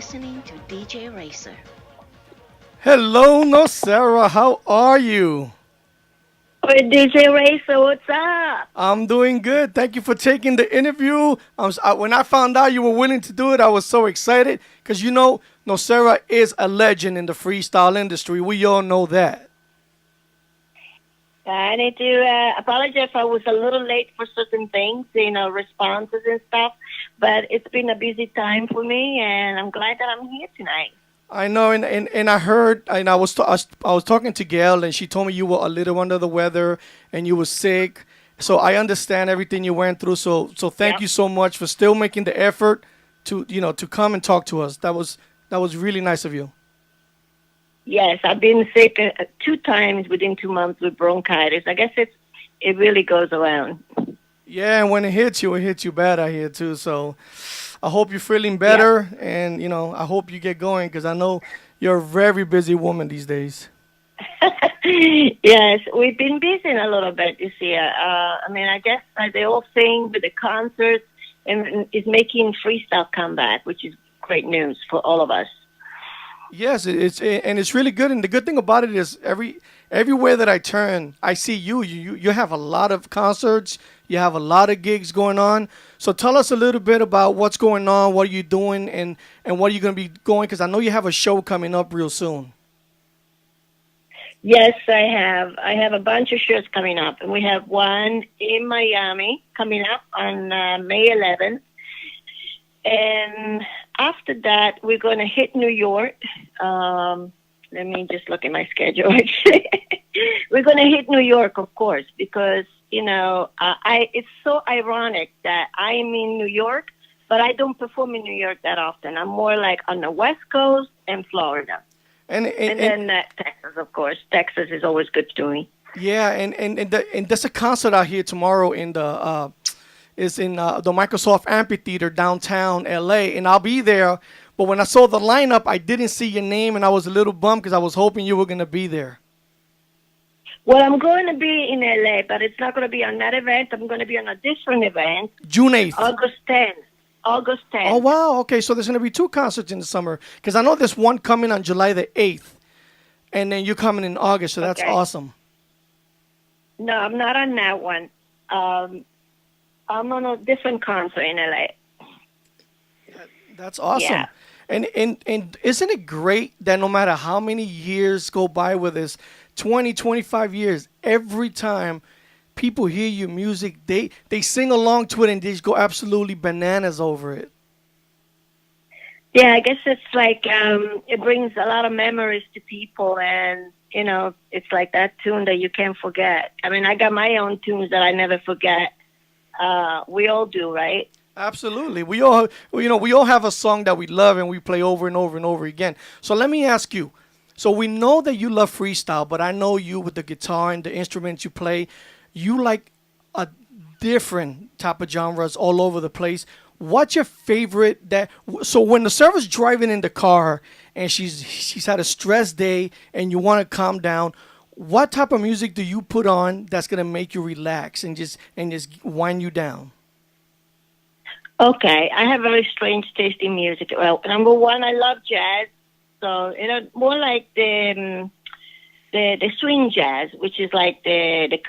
listening to DJ Racer. Hello, Nocera. How are you? Hey, DJ Racer, what's up? I'm doing good. Thank you for taking the interview. When I found out you were willing to do it, I was so excited because Nocera is a legend in the freestyle industry. We all know that. I need to apologize if I was a little late for certain things, responses and stuff. But it's been a busy time for me, and I'm glad that I'm here tonight. I know, and I heard, and I was talking to Gail, and she told me you were a little under the weather and you were sick. So I understand everything you went through. So thank Yep. you so much for still making the effort to come and talk to us. That was really nice of you. Yes, I've been sick two times within 2 months with bronchitis. I guess it really goes around. Yeah, and when it hits you bad out here too. So I hope you're feeling Yep. better, and I hope you get going because I know you're a very busy woman these days. Yes, we've been busy a little bit this year. I guess the whole thing with the concerts and is making freestyle come back, which is great news for all of us. Yes, it's really good, and the good thing about it is everywhere that I turn, I see you have a lot of concerts, you have a lot of gigs going on. So tell us a little bit about what's going on, what are you doing, and what are you going to be going? Because I know you have a show coming up real soon. Yes, I have. I have a bunch of shows coming up, and we have one in Miami coming up on May 11th. And after that, we're going to hit New York. Let me just look at my schedule. Actually, we're going to hit New York, of course, because I it's so ironic that I'm in New York, but I don't perform in New York that often. I'm more like on the West Coast and Florida, And and and, and then Texas, of course. Texas is always good to me. yeah, and there's a concert out here tomorrow in the Microsoft Amphitheater downtown LA, and I'll be there. But when I saw the lineup, I didn't see your name, and I was a little bummed because I was hoping you were gonna be there. Well, I'm going to be in LA, but it's not going to be on that event. I'm going to be on a different event, June 8th. August 10th. August Oh 10th. wow, okay, so there's gonna be two concerts in the summer because I know there's one coming on July the 8th, and then you're coming in August, so that's Okay. awesome. No, I'm not on that one. I'm on a different concert in LA. That's awesome. Yeah. And isn't it great that no matter how many years go by with this, 20, 25 years, every time people hear your music, they sing along to it and they just go absolutely bananas over it. Yeah, I guess it's like it brings a lot of memories to people, and it's like that tune that you can't forget. I mean, I got my own tunes that I never forget. We all do, right? Absolutely. We all have a song that we love and we play over and over and over again. So let me ask you. So we know that you love freestyle, but I know you with the guitar and the instruments you play, you like a different type of genres all over the place. What's your favorite so when the server's driving in the car and she's had a stress day and you want to calm down, what type of music do you put on that's gonna make you relax and just wind you down? Okay, I have very strange taste in music. Well, number one, I love jazz, so more like the swing jazz, which is like the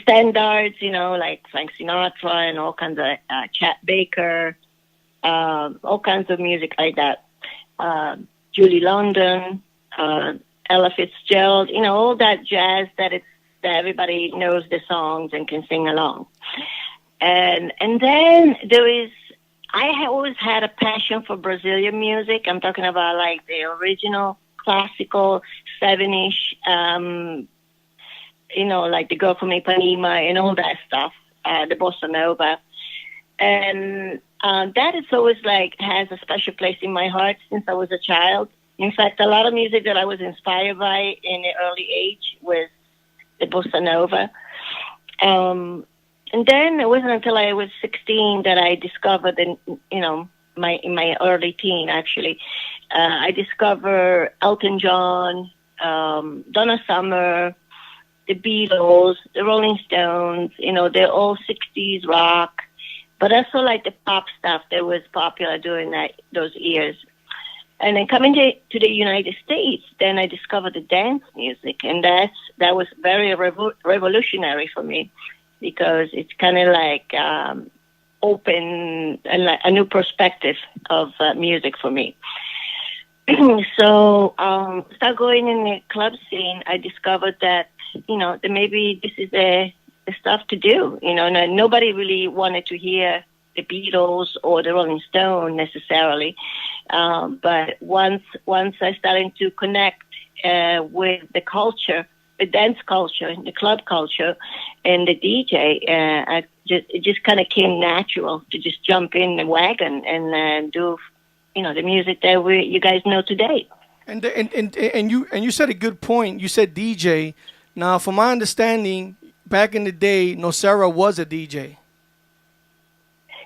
standards, like Frank Sinatra and all kinds of Chet Baker, all kinds of music like that. Julie London, Ella Fitzgerald, all that jazz that everybody knows the songs and can sing along. And then always had a passion for Brazilian music. I'm talking about like the original classical 7-ish, like the Girl from Ipanema and all that stuff, the bossa nova. And that is always like has a special place in my heart since I was a child. In fact, a lot of music that I was inspired by in the early age was the bossa nova. And then it wasn't until I was 16 that I discovered, in my early teen actually, I discovered Elton John, Donna Summer, the Beatles, the Rolling Stones. They're all 60s rock. but also like the pop stuff that was popular during those years. And then coming to the United States, then I discovered the dance music, and that was very revolutionary for me, because it's kind of like open a new perspective of music for me. So start going in the club scene. I discovered that that maybe this is the stuff to do. Nobody really wanted to hear the Beatles or the Rolling Stone necessarily. But once I started to connect with the culture, the dance culture, the club culture, and the DJ, it just kind of came natural to just jump in the wagon and do, the music that you guys know today. And you said a good point. You said DJ. Now, from my understanding, back in the day, Nocera was a DJ.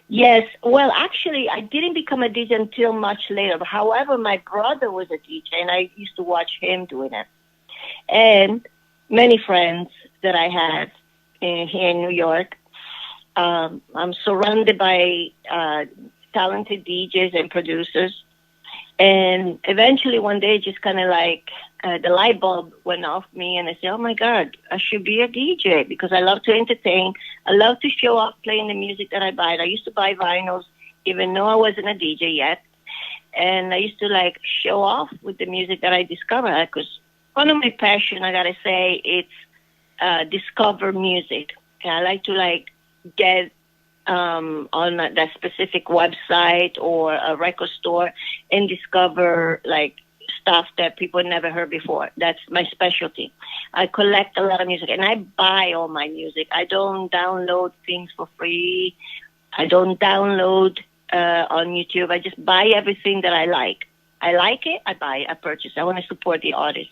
Yes. Well, actually, I didn't become a DJ until much later. However, my brother was a DJ, and I used to watch him doing it. And many friends that I had here in New York. I'm surrounded by talented DJs and producers. And eventually one day, just kind of like the light bulb went off me, and I said, oh, my God, I should be a DJ, because I love to entertain. I love to show off playing the music that I buy. I used to buy vinyls, even though I wasn't a DJ yet. And I used to, like, show off with the music that I discovered, because one of my passion, I got to say, it's discover music. And I like to, like, get on that specific website or a record store and discover, like, stuff that people never heard before. That's my specialty. I collect a lot of music, and I buy all my music. I don't download things for free. I don't download on YouTube. I just buy everything that I like. I like it, I buy it, I purchase. I want to support the artist.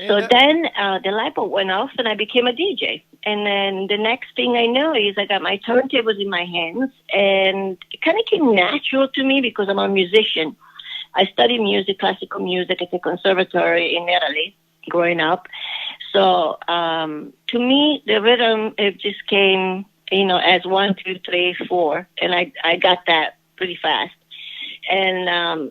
So then the light bulb went off, and I became a DJ. And then the next thing I know is I got my turntables in my hands, and it kind of came natural to me because I'm a musician. I studied music, classical music at the conservatory in Italy growing up. So to me, the rhythm, it just came, as 1, 2, 3, 4. And I got that pretty fast. And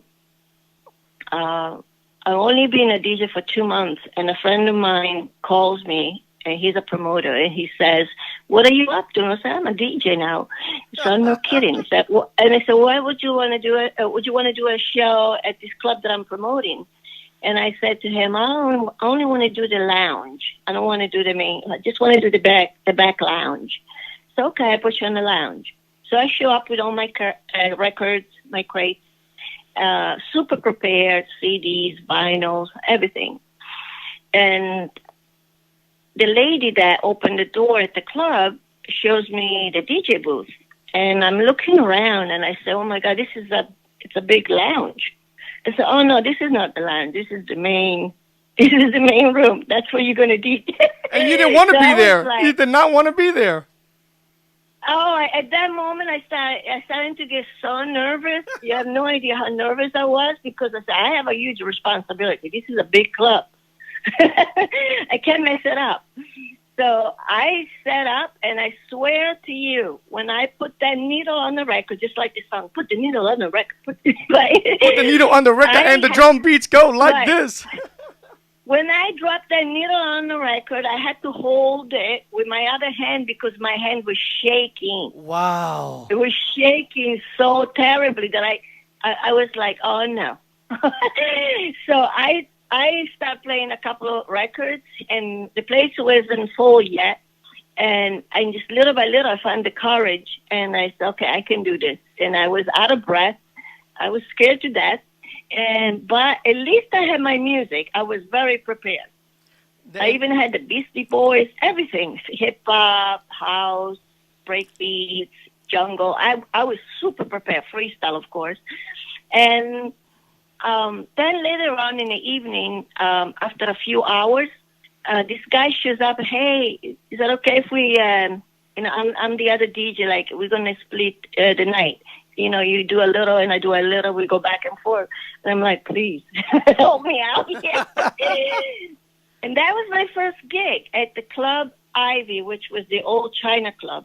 I've only been a DJ for 2 months, and a friend of mine calls me, and he's a promoter, and he says, what are you up to? And I said, I'm a DJ now. So I'm not kidding. He said, and I said, why would you want to do it? Would you want to do a show at this club that I'm promoting? And I said to him, I only want to do the lounge. I don't want to do the main. I just want to do the back lounge. So, okay, I put you on the lounge. So I show up with all my records, my crates, super prepared, CDs, vinyls, everything. And the lady that opened the door at the club shows me the DJ booth. And I'm looking around, and I say, oh, my God, it's a big lounge. I said, oh, no, this is not the lounge. This is the main room. That's where you're going to DJ. And you didn't want to be there. You did not want to be there. Oh, at that moment, I started to get so nervous. You have no idea how nervous I was, because I said, I have a huge responsibility. This is a big club. I can't mess it up. So I set up, and I swear to you, when I put that needle on the record, just like the song, put the needle on the record. Put the needle on the record, and the drum beats go like this. When I dropped that needle on the record, I had to hold it with my other hand because my hand was shaking. Wow. It was shaking so terribly that I was like, oh, no. So I started playing a couple of records, and the place wasn't full yet. And just little by little, I found the courage, and I said, okay, I can do this. And I was out of breath. I was scared to death. But at least I had my music. I was very prepared. I even had the Beastie Boys, everything, hip-hop, house, breakbeats, jungle. I was super prepared, freestyle, of course. And then later on in the evening, after a few hours, this guy shows up. Hey, is that okay if we, I'm the other DJ, like, we're going to split the night. You do a little and I do a little. We go back and forth. And I'm like, please, help me out here. And that was my first gig at the Club Ivy, which was the old China club.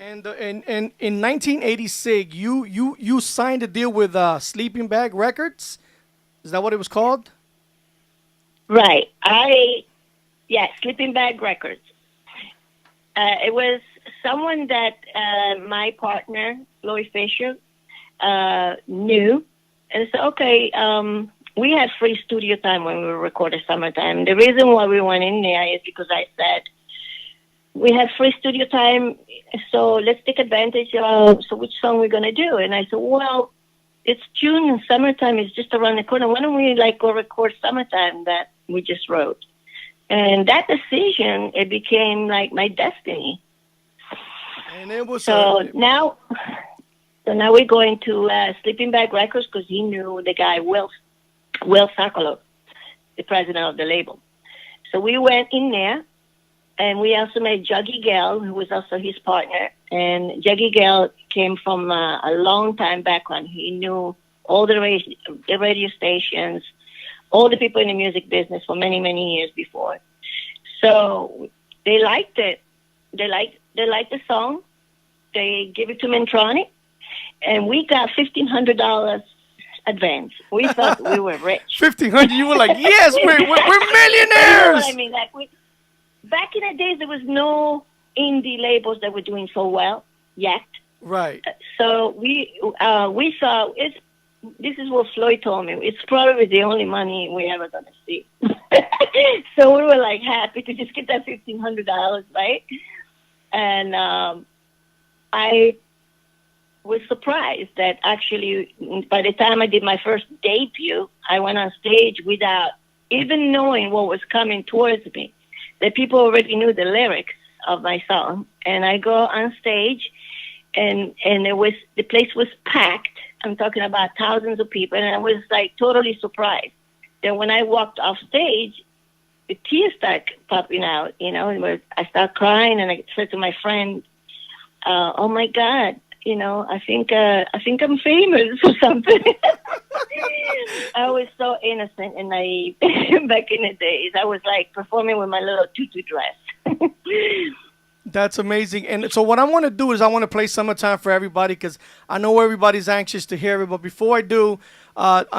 And in 1986, you signed a deal with Sleeping Bag Records. Is that what it was called? Right. Sleeping Bag Records. It was someone that my partner, Lloyd Fisher, knew. And so, okay, we had free studio time when we recorded Summertime. The reason why we went in there is because I said, we have free studio time, so let's take advantage of, so which song we're going to do? And I said, well, it's June and Summertime is just around the corner. Why don't we go record Summertime that we just wrote? And that decision, it became like my destiny. And it was now we're going to Sleeping Bag Records because he knew the guy, Will Sokolow, the president of the label. So we went in there. And we also met Juggy Gale, who was also his partner. And Juggy Gale came from a long time background. He knew all the radio stations, all the people in the music business for many, many years before. So they liked it. They liked the song. They gave it to Mintronic. And we got $1,500 advance. We thought we were rich. $1,500? You were like, yes, we're millionaires. I mean, back in the days, there was no indie labels that were doing so well yet. Right. So we saw this is what Floyd told me. It's probably the only money we're ever gonna see. So we were like happy to just get that $1,500, right? And I was surprised that actually by the time I did my first debut, I went on stage without even knowing what was coming towards me. The people already knew the lyrics of my song, and I go on stage, and the place was packed. I'm talking about thousands of people, and I was like totally surprised. Then when I walked off stage, the tears started popping out, and I started crying, and I said to my friend, "Oh my God, I think I'm famous or something." I was so innocent and naive back in the days. I was like performing with my little tutu dress. That's amazing. And so what I want to do is I want to play Summertime for everybody because I know everybody's anxious to hear it. But before I do,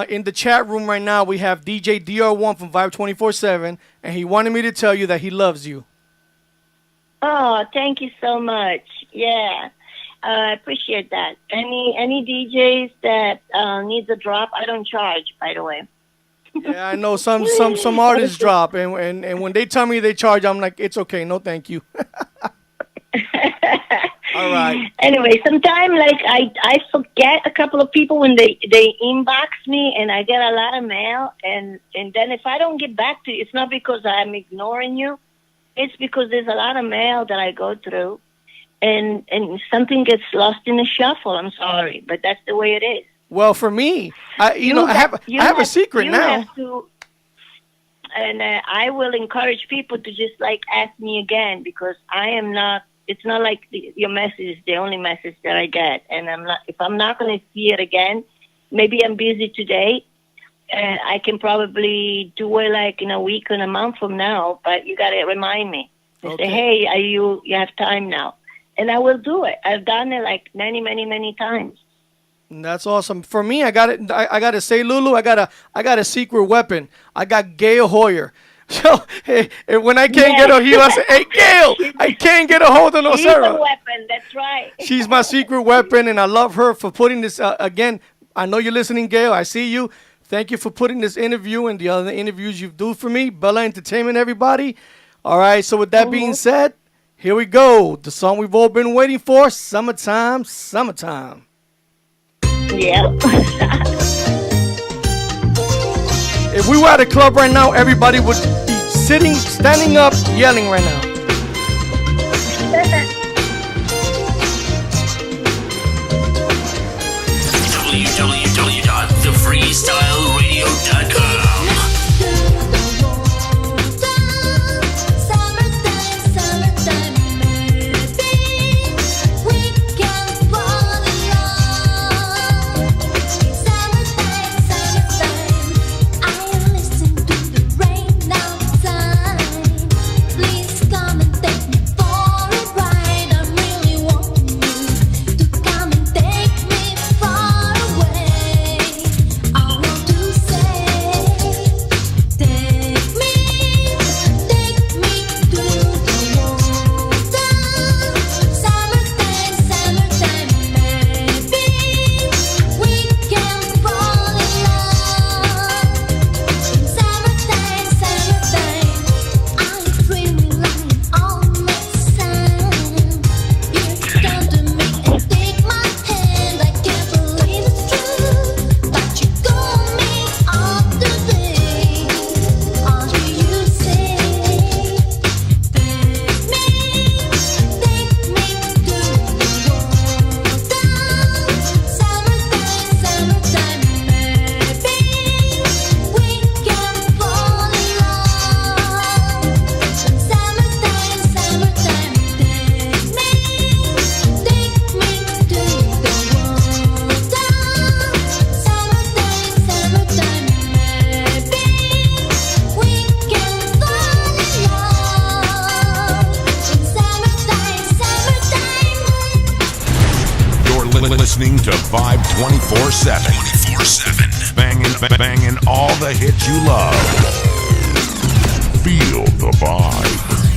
in the chat room right now, we have DJ DR1 from Vibe 24/7, and he wanted me to tell you that he loves you. Oh, thank you so much. Yeah. I appreciate that. Any DJs that needs a drop, I don't charge, by the way. Yeah, I know some artists drop, and when they tell me they charge, I'm like, it's okay, no thank you. All right. Anyway, sometimes I forget a couple of people when they inbox me, and I get a lot of mail, and then if I don't get back to you, it's not because I'm ignoring you. It's because there's a lot of mail that I go through. And something gets lost in the shuffle. I'm sorry, but that's the way it is. Well, for me, I have a secret now. I will encourage people to just ask me again because I am not. It's not like your message is the only message that I get, and if I'm not going to see it again, maybe I'm busy today. I can probably do it in a week or a month from now. But you got to remind me. Okay. Say, hey, you have time now. And I will do it. I've done it many, many, many times. That's awesome. For me, I got it. I got to say, Lulu, I got a secret weapon. I got Gail Hoyer. So hey, when I can't get her heel, I say, "Hey, Gail, I can't get a hold of Nocera." She's a weapon. That's right. She's my secret weapon, and I love her for putting this. Again, I know you're listening, Gail. I see you. Thank you for putting this interview and the other interviews you do for me. Bella Entertainment, everybody. All right. So with that being said. Here we go. The song we've all been waiting for, Summertime, Summertime. Yeah. If we were at a club right now, everybody would be standing up, yelling right now. www.thefreestyleradio.com Please come. listening to Vibe 24/7. 24/7. Banging all the hits you love. Feel the vibe.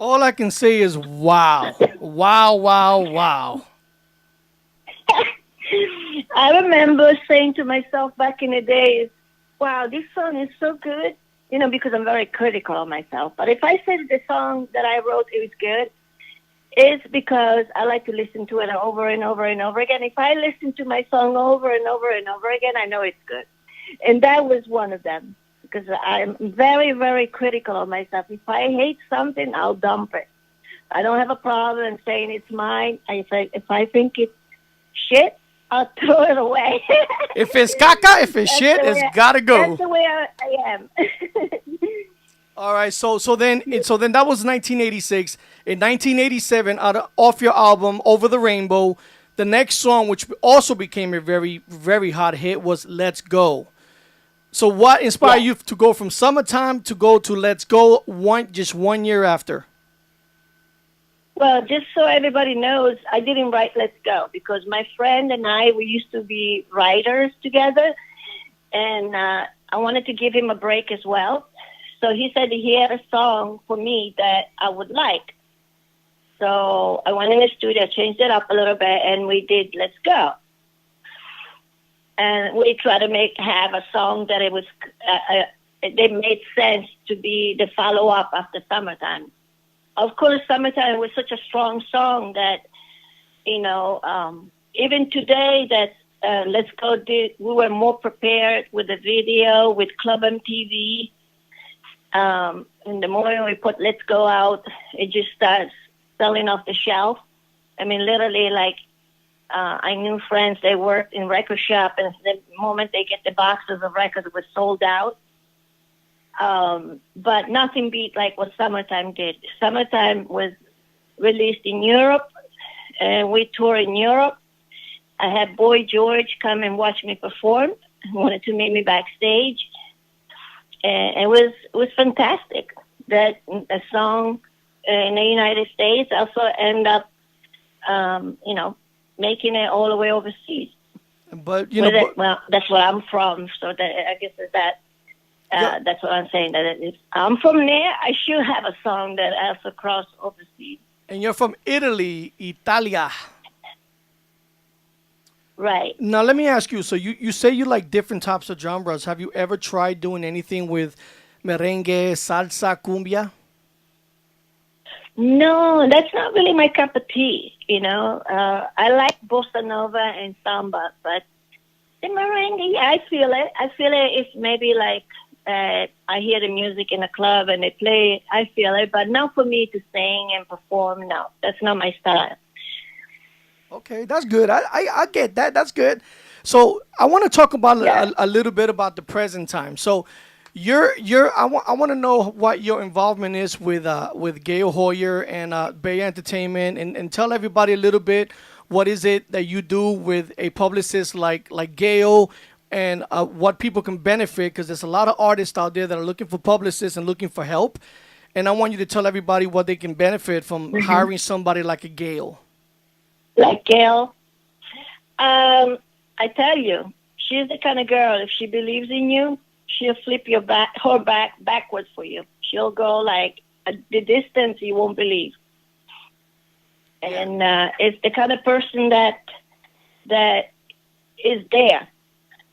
All I can say is wow. Wow, wow, wow. I remember saying to myself back in the days, wow, this song is so good, because I'm very critical of myself. But if I said the song that I wrote is good, it's because I like to listen to it over and over and over again. If I listen to my song over and over and over again, I know it's good. And that was one of them, because I'm very, very critical of myself. If I hate something, I'll dump it. I don't have a problem saying it's mine. If I think it's shit, I'll throw it away. If it's caca, if it's shit, it's gotta go. That's the way I am. All right, so then that was 1986. In 1987, off your album Over the Rainbow, the next song, which also became a very, very hot hit, was Let's Go. So what inspired you to go from Summertime to go to Let's Go just 1 year after? Well, just so everybody knows, I didn't write Let's Go because my friend and I, we used to be writers together, and I wanted to give him a break as well. So he said he had a song for me that I would like. So I went in the studio, changed it up a little bit, and we did Let's Go. And we tried to have a song that it was, they made sense to be the follow-up after Summertime. Of course, Summertime was such a strong song that, even today that Let's Go we were more prepared with the video, with Club MTV. And the moment we put Let's Go out, it just starts selling off the shelf. I mean, literally, I knew friends, they worked in record shop, and the moment they get the boxes of records, it was sold out. But nothing beat like what Summertime did. Summertime was released in Europe, and we toured in Europe. I had Boy George come and watch me perform. He wanted to meet me backstage. And it was fantastic. That a song in the United States also end up, making it all the way overseas. But well, that's where I'm from, so that I guess that's what I'm saying. That I'm from there. I should have a song that also crossed overseas. And you're from Italy, Italia. Right. Now, let me ask you. So you say you like different types of genres. Have you ever tried doing anything with merengue, salsa, cumbia? No, that's not really my cup of tea. I like bossa nova and samba, but the merengue, yeah, I feel it. I feel it if maybe I hear the music in a club and they play it, I feel it, but not for me to sing and perform. No, that's not my style. Okay, that's good. I get that. That's good. So I want to talk about a little bit about the present time. So I want to know what your involvement is with Gail Hoyer and Bay Entertainment, and tell everybody a little bit what is it that you do with a publicist like Gail, and what people can benefit, because there's a lot of artists out there that are looking for publicists and looking for help, and I want you to tell everybody what they can benefit from hiring somebody like a Gail. Like Gail, I tell you, she's the kind of girl, if she believes in you, she'll flip her back backwards for you. She'll go the distance you won't believe. And it's the kind of person that is there,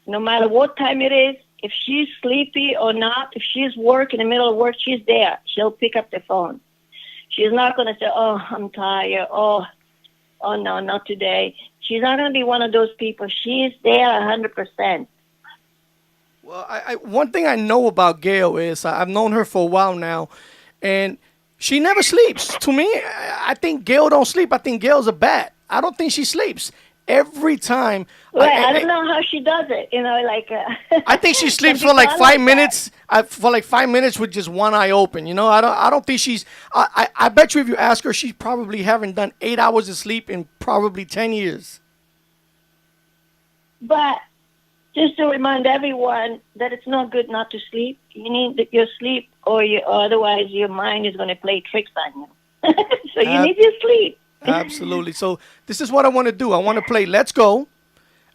no matter what time it is. If she's sleepy or not, if she's work in the middle of work, she's there. She'll pick up the phone. She's not going to say, "Oh, I'm tired." Oh no, not today. She's not going to be one of those people. She's there 100%. Well, one thing I know about Gail is I've known her for a while now, and she never sleeps. To me, I think Gail don't sleep. I think Gail's a bat. I don't think she sleeps. Every time. Right, I don't know how she does it. I think she sleeps for like 5 minutes. For like 5 minutes with just one eye open. I don't think she's. I bet you if you ask her, she probably haven't done 8 hours of sleep in probably 10 years. But just to remind everyone that it's not good not to sleep. You need your sleep, or otherwise your mind is going to play tricks on you. So you need your sleep. Absolutely. So this is what I want to do. I want to play Let's Go,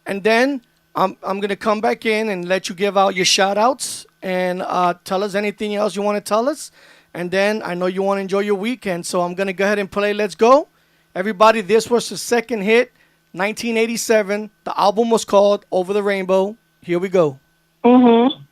and then I'm going to come back in and let you give out your shout-outs and tell us anything else you want to tell us. And then I know you want to enjoy your weekend, so I'm going to go ahead and play Let's Go. Everybody, this was the second hit, 1987. The album was called Over the Rainbow. Here we go. Mm-hmm.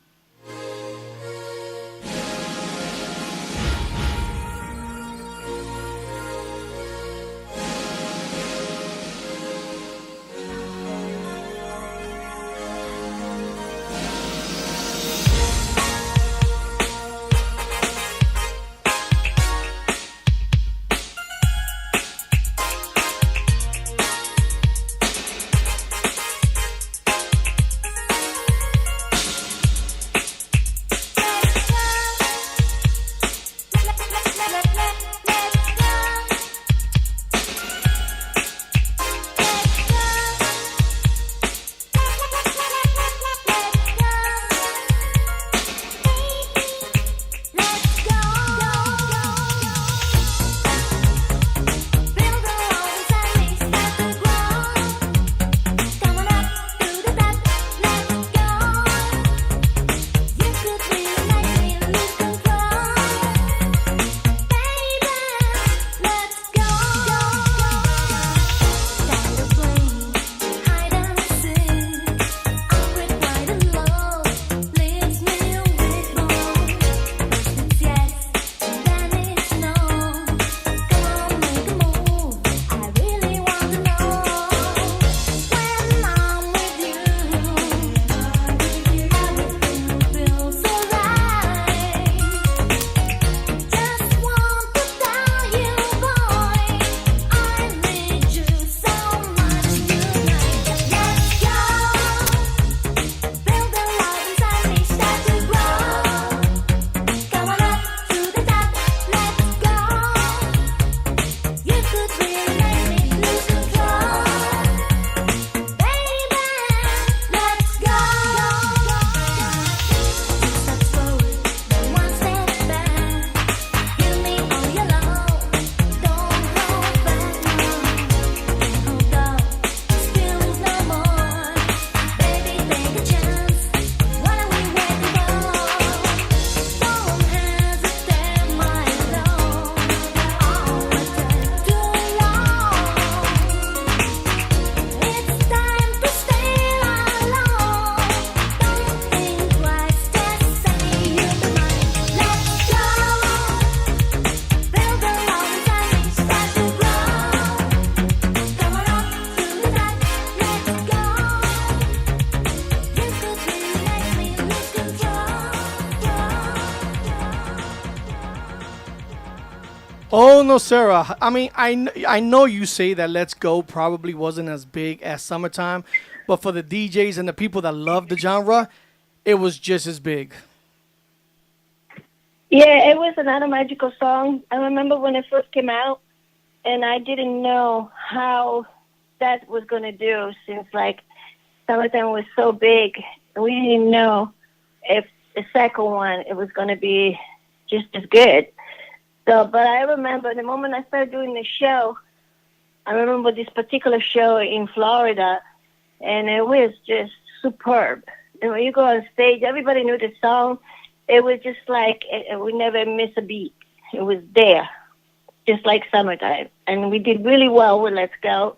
Oh, Nocera. I mean, I know you say that Let's Go probably wasn't as big as Summertime, but for the DJs and the people that love the genre, it was just as big. Yeah, it was another magical song. I remember when it first came out, and I didn't know how that was going to do since, like, Summertime was so big. We didn't know if the second one, it was going to be just as good. So, but I remember the moment I started doing the show, I remember this particular show in Florida, and it was just superb. And when you go on stage, everybody knew the song. It was just like we never miss a beat. It was there, just like Summertime. And we did really well with Let's Go.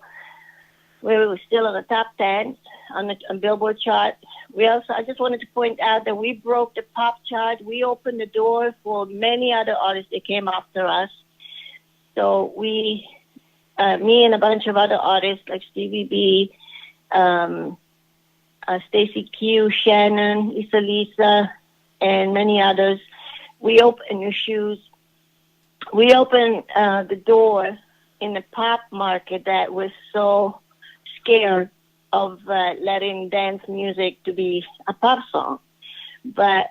We were still in the top 10 on the Billboard chart. I just wanted to point out that we broke the pop chart. We opened the door for many other artists that came after us. So me and a bunch of other artists like Stevie B, Stacy Q, Shannon, Lisa, and many others, we opened New Shoes. We opened the door in the pop market that was so scared of letting dance music to be a pop song. But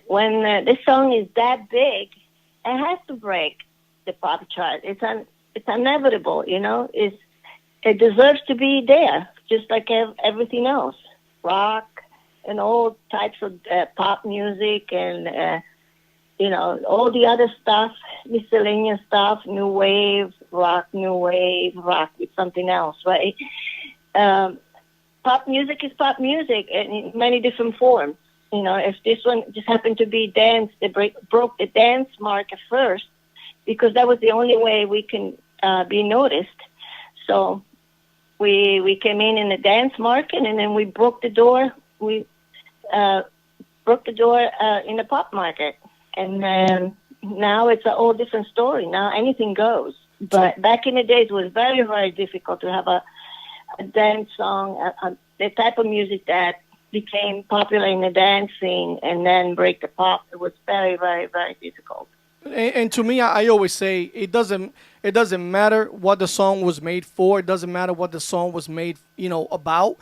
when this song is that big, it has to break the pop chart. It's inevitable, you know. It deserves to be there, just like everything else. Rock and all types of pop music and, you know, all the other stuff, miscellaneous stuff, new wave, rock with something else, right? Pop music is pop music in many different forms. You know, if this one just happened to be dance, they broke the dance market first because that was the only way we can be noticed. So we came in the dance market, and then we broke the door. We broke the door in the pop market, and then now it's a whole different story. Now anything goes. But back in the days, it was very, very difficult to have a dance song, the type of music that became popular in the dance scene and then break the pop. It was very, very, very difficult. And to me, I always say it doesn't matter what the song was made for. It doesn't matter what the song was made, you know, about.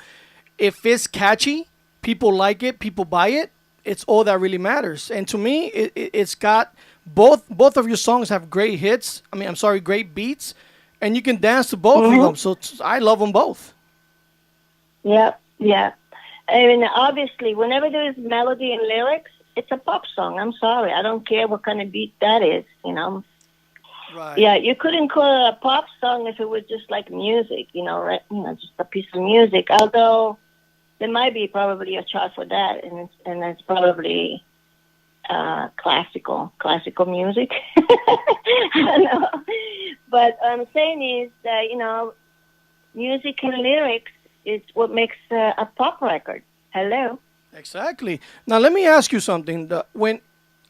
If it's catchy, people like it, people buy it. It's all that really matters. And to me, it's got both of your songs have great hits. Great beats, and you can dance to both of them. So I love them both. Yeah. I mean, obviously, whenever there is melody and lyrics, it's a pop song. I'm sorry. I don't care what kind of beat that is, you know. Right. Yeah, you couldn't call it a pop song if it was just like music, you know, right? You know, just a piece of music. Although there might be probably a chart for that, and it's probably classical music. I don't know. But what I'm saying is that, you know, music and lyrics is what makes a pop record. Hello. Exactly. Now, let me ask you something. When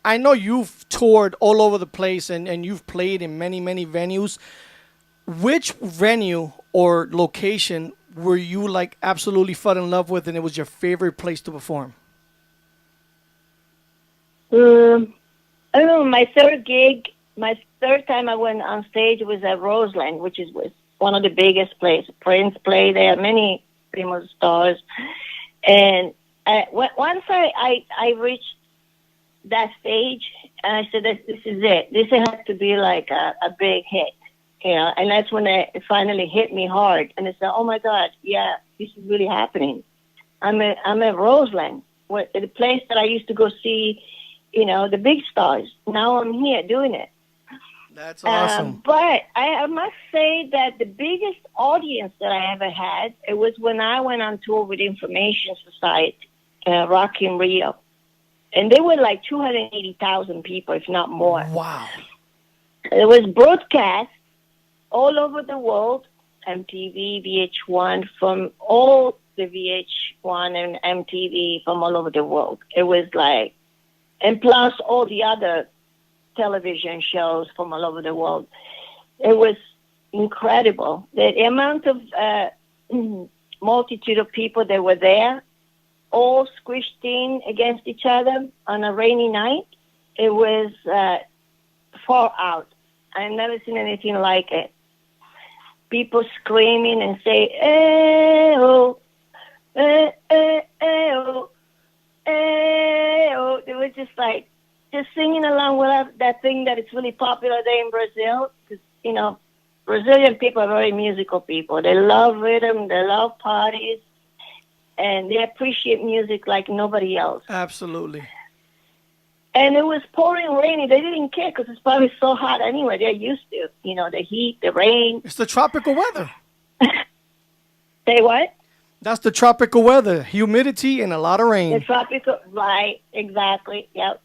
I know you've toured all over the place and you've played in many, many venues, which venue or location were you like absolutely fell in love with and it was your favorite place to perform? I don't know. My third time I went on stage was at Roseland, which was one of the biggest places. Prince played there, many famous stars. And once I reached that stage, I said, this is it. This has to be like a big hit, you know. And that's when it finally hit me hard. And I said, oh, my God, yeah, this is really happening. I'm at Roseland, the place that I used to go see, you know, the big stars. Now I'm here doing it. That's awesome. But I must say that the biggest audience that I ever had, it was when I went on tour with Information Society, Rock in Rio. And they were like 280,000 people, if not more. Wow. It was broadcast all over the world, MTV, VH1, from all the VH1 and MTV from all over the world. It was like, and plus all the other television shows from all over the world. It was incredible. The amount of multitude of people that were there, all squished in against each other on a rainy night. It was far out. I've never seen anything like it. People screaming and say, "Eh-oh, eh-oh, eh-oh." They were just like, just singing along with that thing that is really popular there in Brazil. Because, you know, Brazilian people are very musical people. They love rhythm, they love parties, and they appreciate music like nobody else. Absolutely. And it was pouring rainy. They didn't care because it's probably so hot anyway. They're used to, you know, the heat, the rain. It's the tropical weather. Say what? That's the tropical weather. Humidity and a lot of rain. The tropical, right, exactly, yep.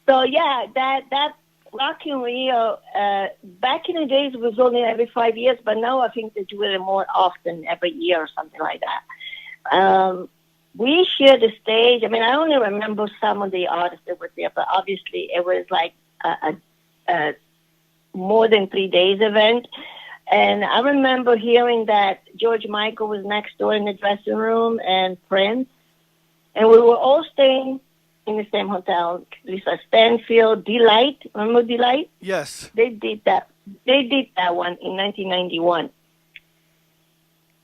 So, yeah, that Rock in Rio, back in the days, it was only every 5 years, but now I think they do it more often, every year or something like that. We shared the stage. I mean, I only remember some of the artists that were there, but obviously it was like a more than 3 days event. And I remember hearing that George Michael was next door in the dressing room and Prince. And we were all staying in the same hotel. Lisa Stanfield, Delight. Remember Delight? Yes. They did that. They did that one in 1991.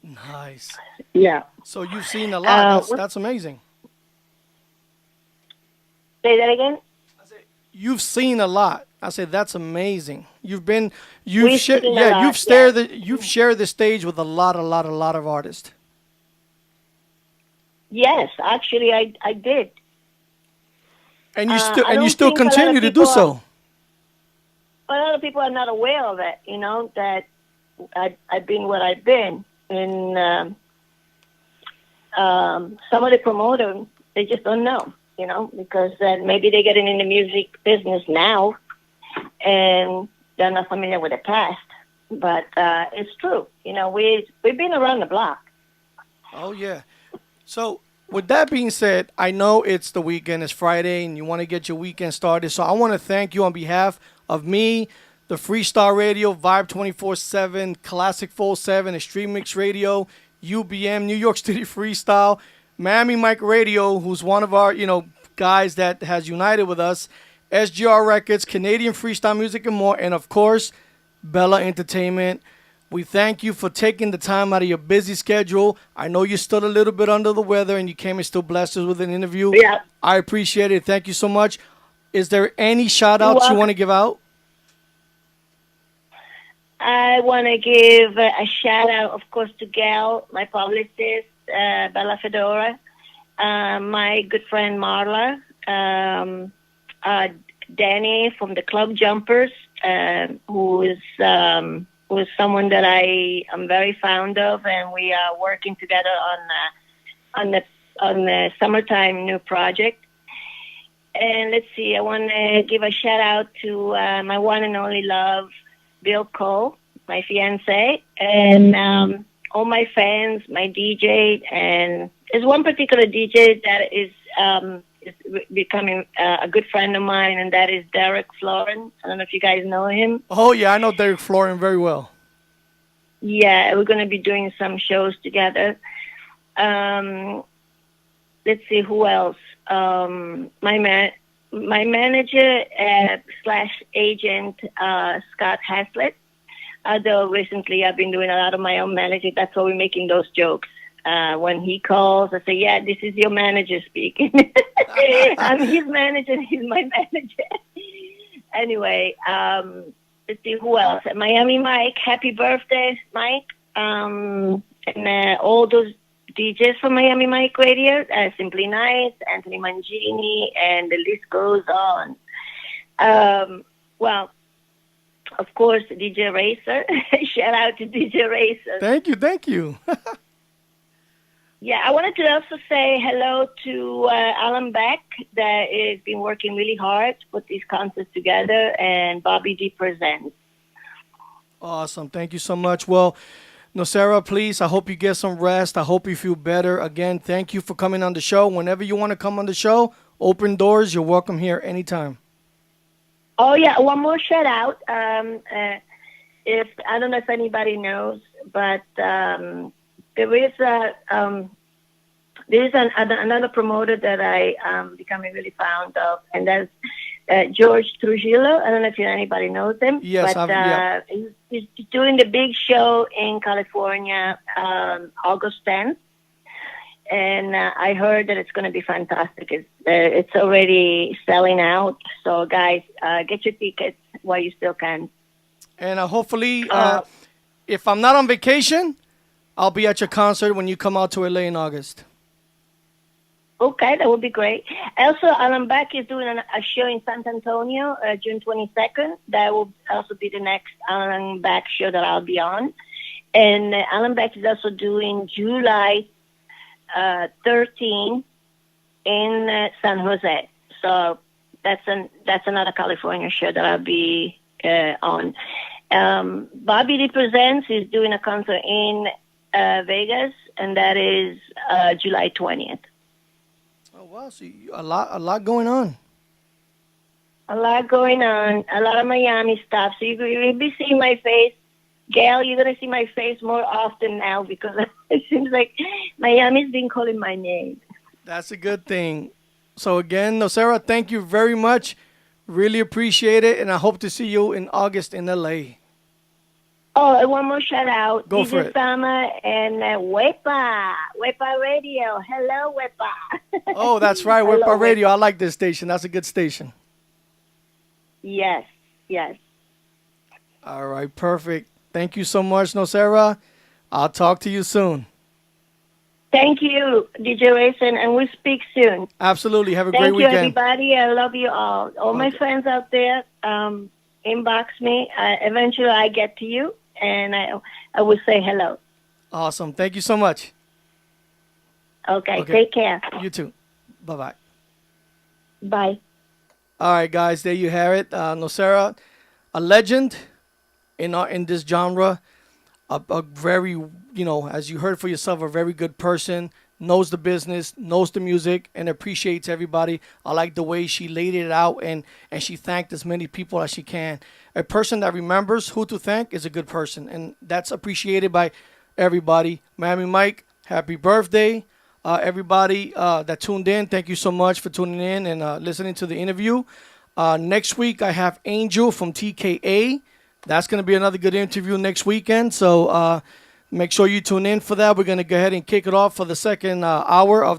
Nice. Yeah. So you've seen a lot. That's amazing. Say that again? You've seen a lot. I said that's amazing. You've shared the stage with a lot of artists. Yes, actually, I did. And you still continue to do so. A lot of people are not aware of it. You know that I've been what I've been, and some of the promoters they just don't know. You know, because maybe they're getting in the music business now, and they're not familiar with the past. But it's true. You know, we've been around the block. Oh yeah. So with that being said, I know it's the weekend, it's Friday, and you want to get your weekend started. So I want to thank you on behalf of me, the Freestyle Radio, Vibe 24/7, Classic 47, Extreme Mix Radio, UBM, New York City Freestyle, Miami Mike Radio, who's one of our, guys that has united with us, SGR Records, Canadian Freestyle Music, and more, and of course, Bella Entertainment. We thank you for taking the time out of your busy schedule. I know you're still a little bit under the weather, and you came and still blessed us with an interview. Yeah. I appreciate it. Thank you so much. Is there any shout-outs you want to give out? I want to give a shout-out, of course, to Gail, my publicist, Bella Fedora, my good friend Marla, Danny from the Club Jumpers, who is someone that I am very fond of, and we are working together on the summertime new project. And let's see, I want to give a shout out to my one and only love, Bill Cole, my fiance, and all my fans, my DJ, and there's one particular DJ that is becoming a good friend of mine, and that is Derek Florin. I don't know if you guys know him. Oh, yeah, I know Derek Florin very well. Yeah, we're going to be doing some shows together. Let's see, who else? My manager slash agent, Scott Haslett. Although recently I've been doing a lot of my own managing. That's why we're making those jokes. When he calls, I say, yeah, this is your manager speaking. I'm his manager, he's my manager. Anyway, let's see who else. Miami Mike, happy birthday, Mike. And all those DJs from Miami Mike Radio, Simply Nice, Anthony Mangini, and the list goes on. Well, of course, DJ Racer. Shout out to DJ Racer. Thank you. Yeah, I wanted to also say hello to Alan Beck, that has been working really hard to put these concerts together, and Bobby D Presents. Awesome. Thank you so much. Well, Nocera, please, I hope you get some rest. I hope you feel better. Again, thank you for coming on the show. Whenever you want to come on the show, open doors. You're welcome here anytime. Oh, yeah, one more shout out. If I don't know if anybody knows, but there is another promoter that I becoming really fond of, and that's George Trujillo. I don't know if anybody knows him. Yes, but he's doing the big show in California, August 10th. And I heard that it's going to be fantastic. It's already selling out. So, guys, get your tickets while you still can. And hopefully, if I'm not on vacation, I'll be at your concert when you come out to LA in August. Okay, that would be great. Also, Alan Beck is doing a show in San Antonio, June 22nd. That will also be the next Alan Beck show that I'll be on. And Alan Beck is also doing July 13 in San Jose. So that's another California show that I'll be on. Bobby Represents is doing a concert in Vegas, and that is July 20th. Oh wow, so a lot going on. A lot going on, a lot of Miami stuff. So you'll be seeing my face. Gail, you're going to see my face more often now because it seems like Miami's been calling my name. That's a good thing. So again, Nocera, thank you very much. Really appreciate it, and I hope to see you in August in LA. Oh, and one more shout out. Go for DJ it. Sama and Wepa Radio. Hello, Wepa. Oh, that's right, Hello, Wepa Radio. I like this station. That's a good station. Yes. All right, perfect. Thank you so much, Nocera. I'll talk to you soon. Thank you, DJ Racing, and we'll speak soon. Absolutely. Have a Thank great you, weekend. everybody. I love you all. All my friends out there, inbox me. Eventually, I get to you, and I will say hello. Awesome. Thank you so much. Okay. Take care. You too. Bye-bye. Bye. All right, guys, there you have it. Nocera, a legend in this genre, a very, as you heard for yourself, a very good person, knows the business, knows the music, and appreciates everybody. I like the way she laid it out, and she thanked as many people as she can. A person that remembers who to thank is a good person, and that's appreciated by everybody. Miami Mike, happy birthday. Everybody that tuned in, thank you so much for tuning in and listening to the interview. Next week, I have Angel from TKA. That's going to be another good interview next weekend. So make sure you tune in for that. We're going to go ahead and kick it off for the second hour of